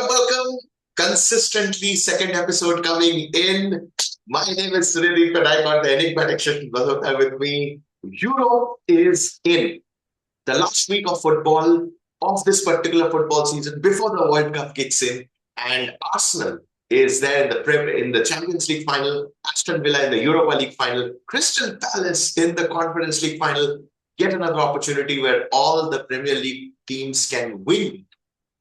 welcome. Consistently, second episode coming in. My name is Suryadeep, and I got the enigmatic Shashank Malhotra with me. Europe is in the last week of football of this particular football season before the World Cup kicks in, and Arsenal is there in the Champions League final, Aston Villa in the Europa League final, Crystal Palace in the Conference League final. Yet another opportunity where all the Premier League teams can win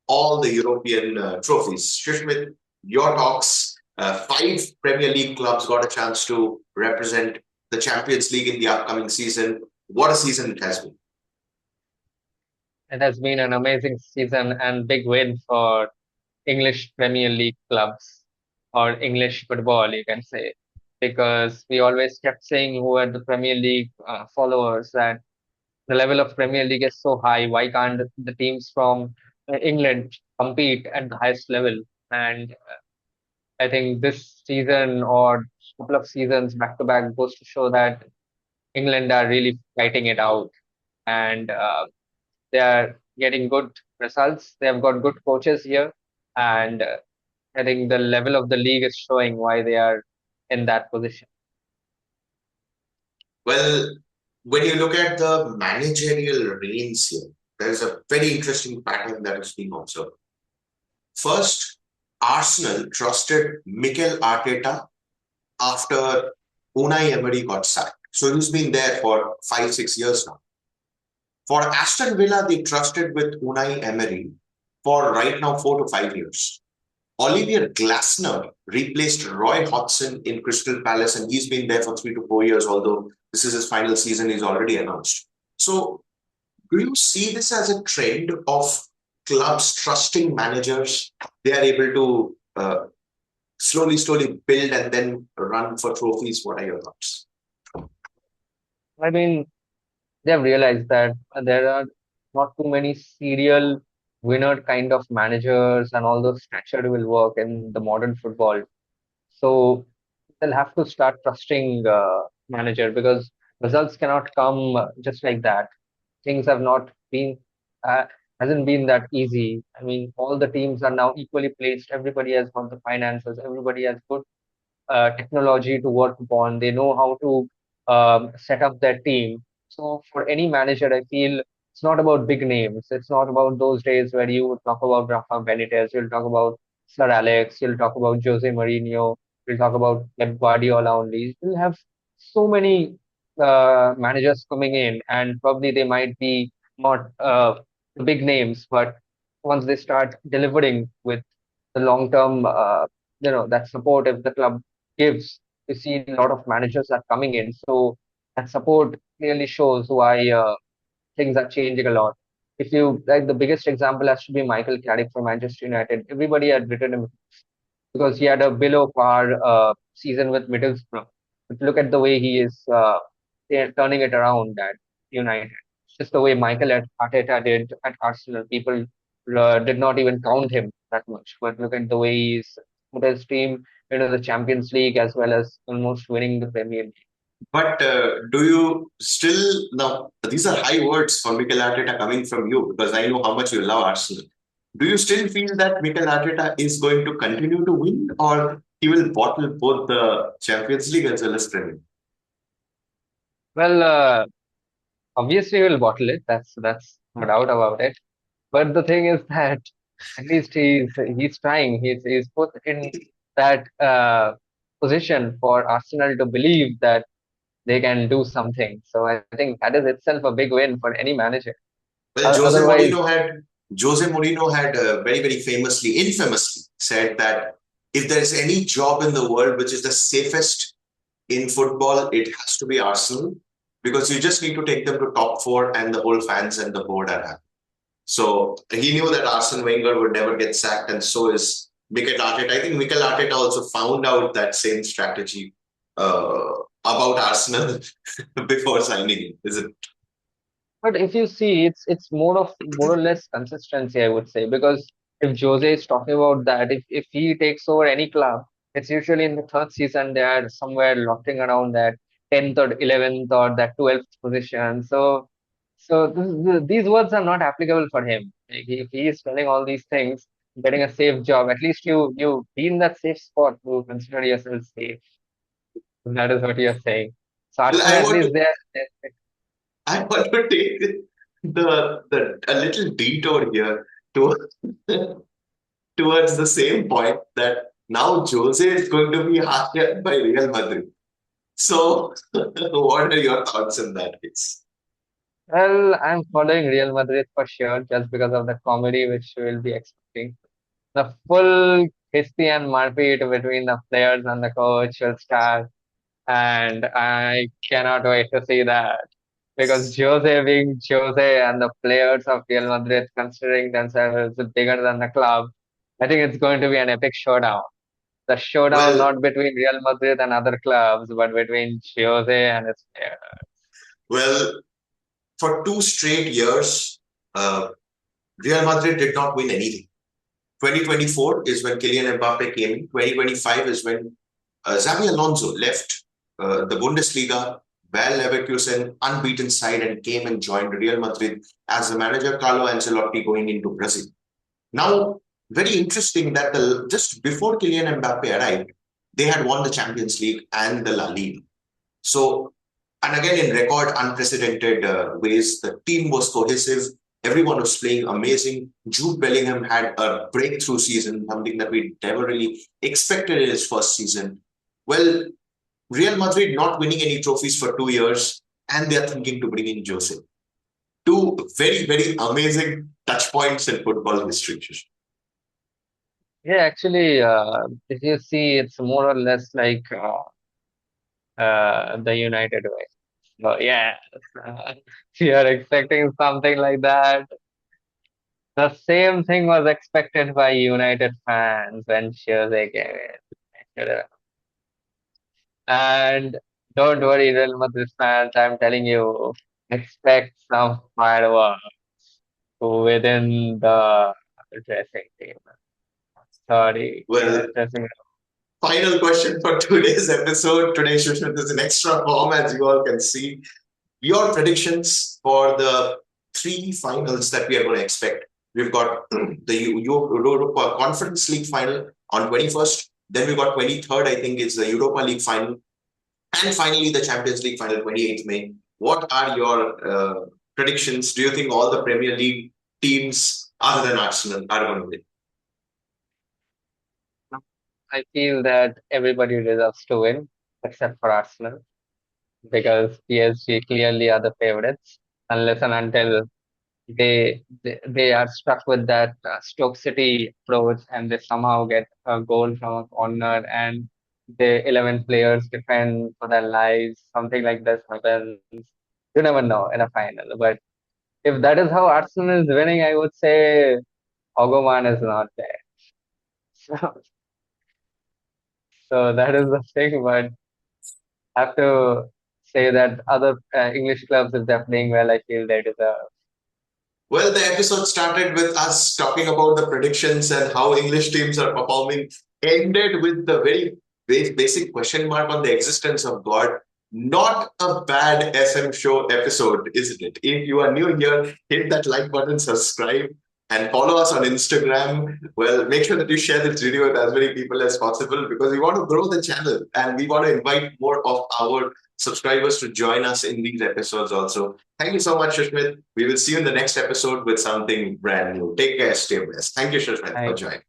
all the European trophies. Susmit, your talks. Five Premier League clubs got a chance to represent the Champions League in the upcoming season. What a season it has been. It has been an amazing season and big win for English Premier League clubs or English football, you can say, because we always kept saying who are the Premier League followers that the level of Premier League is so high. Why can't the teams from England compete at the highest level? And I think this season or couple of seasons back to back goes to show that England are really fighting it out. And they are getting good results. They have got good coaches here, and I think the level of the league is showing why they are in that position. Well, when you look at the managerial reigns here, there's a very interesting pattern that is being observed. First, Arsenal trusted Mikel Arteta after Unai Emery got sacked. So he's been there for 5, 6 years now. For Aston Villa, they trusted with Unai Emery for right now 4 to 5 years. Olivier Glasner replaced Roy Hodgson in Crystal Palace, and he's been there for 3 to 4 years, although this is his final season, he's already announced. So, do you see this as a trend of clubs trusting managers? They are able to slowly build and then run for trophies. What are your thoughts? I mean, they have realized that there are not too many serial winner kind of managers, and all those structure will work in the modern football. So they'll have to start trusting manager because results cannot come just like that. Things have not been uh, hasn't been that easy. I mean, all the teams are now equally placed. Everybody has got the finances. Everybody has good technology to work upon. They know how to set up their team. So for any manager, I feel it's not about big names. It's not about those days where you would talk about Rafa Benitez, you'll talk about Sir Alex, you'll talk about Jose Mourinho, you'll talk about Pep Guardiola only. You'll have so many managers coming in, and probably they might be not the big names, but once they start delivering with the long term, that support if the club gives. We see a lot of managers are coming in, so that support clearly shows why things are changing a lot. If you like, the biggest example has to be Michael Carrick for Manchester United. Everybody had written him because he had a below par season with Middlesbrough. But look at the way he is turning it around at United. It's just the way Arteta did at Arsenal. People did not even count him that much. But look at the way he's put his team into the Champions League as well as almost winning the Premier League. But do you still now? These are high words for Mikel Arteta coming from you because I know how much you love Arsenal. Do you still feel that Mikel Arteta is going to continue to win, or he will bottle both the Champions League as well as Premier League? Well, obviously we'll bottle it. That's no doubt about it. But the thing is that at least he's trying. He's put in that position for Arsenal to believe that they can do something. So I think that is itself a big win for any manager. Well, Otherwise, Jose Mourinho had very famously, infamously said that if there is any job in the world which is the safest in football, it has to be Arsenal because you just need to take them to top four and the whole fans and the board are happy. So he knew that Arsene Wenger would never get sacked, and so is Mikel Arteta. I think Mikel Arteta also found out that same strategy about Arsenal before signing him, is it? but if you see, it's more or less consistency, I would say, because if Jose is talking about that, if he takes over any club, it's usually in the third season they are somewhere lofting around that 10th or 11th or that 12th position. So these words are not applicable for him. Like, if he is telling all these things, getting a safe job. At least you be in that safe spot to consider yourself safe. That is what you're saying. So Well, Arsenal, at least I want to take the a little detour here to towards the same point that now Jose is going to be hired by Real Madrid. So, what are your thoughts in that case? well, I'm following Real Madrid for sure, just because of the comedy which we'll be expecting. The full history and Marpit between the players and the coach will start, and I cannot wait to see that. Because Jose being Jose and the players of Real Madrid considering themselves bigger than the club, I think it's going to be an epic showdown. The showdown Well, not between Real Madrid and other clubs, but between Jose and his players. well, for 2 straight years, uh, Real Madrid did not win anything. 2024 is when Kylian Mbappe came in. 2025 is when Xabi Alonso left the Bundesliga, Bayer Leverkusen, unbeaten side, and came and joined Real Madrid as the manager. Carlo Ancelotti going into Brazil. Now, very interesting that just before Kylian Mbappe arrived, they had won the Champions League and the La Liga. So, and again, in record, unprecedented ways, the team was cohesive. Everyone was playing amazing. Jude Bellingham had a breakthrough season, something that we never really expected in his first season. Well, Real Madrid not winning any trophies for 2 years, and they are thinking to bring in Jose. Two very, very amazing touch points in football history. Yeah, actually, if you see, it's more or less like the United way. So, yeah, uh, you are expecting something like that. The same thing was expected by United fans when Jose came in. And don't worry, Real Madrid fans, I'm telling you, expect some fireworks within the dressing team. Sorry, Well, dressing room. final question for today's episode. Today, Shushmit is in extra form, as you all can see. Your predictions for the three finals that we are going to expect. We've got the Europa Conference League final on 21st. Then we've got 23rd, I think, is the Europa League final. And finally, the Champions League final, 28th May. What are your predictions? Do you think all the Premier League teams, other than Arsenal, are going to win? I feel that everybody deserves to win except for Arsenal because PSG clearly are the favorites unless and until they are stuck with that Stoke City approach and they somehow get a goal from a corner and the 11 players defend for their lives. Something like this happens. You never know in a final. But if that is how Arsenal is winning, I would say Ogoman is not there. So, so that is the thing. But I have to say that other English clubs, if they're playing well, I feel they deserve. Well, the episode started with us talking about the predictions and how English teams are performing, ended with the very basic question mark on the existence of God. Not a bad SM show episode, isn't it? If you are new here, hit that like button, subscribe, and follow us on Instagram. Well, make sure that you share this video with as many people as possible because we want to grow the channel and we want to invite more of our subscribers to join us in these episodes also. Thank you so much, Shushmit. We will see you in the next episode with something brand new. Take care, stay blessed. Thank you, Shushmit, for Thank joining.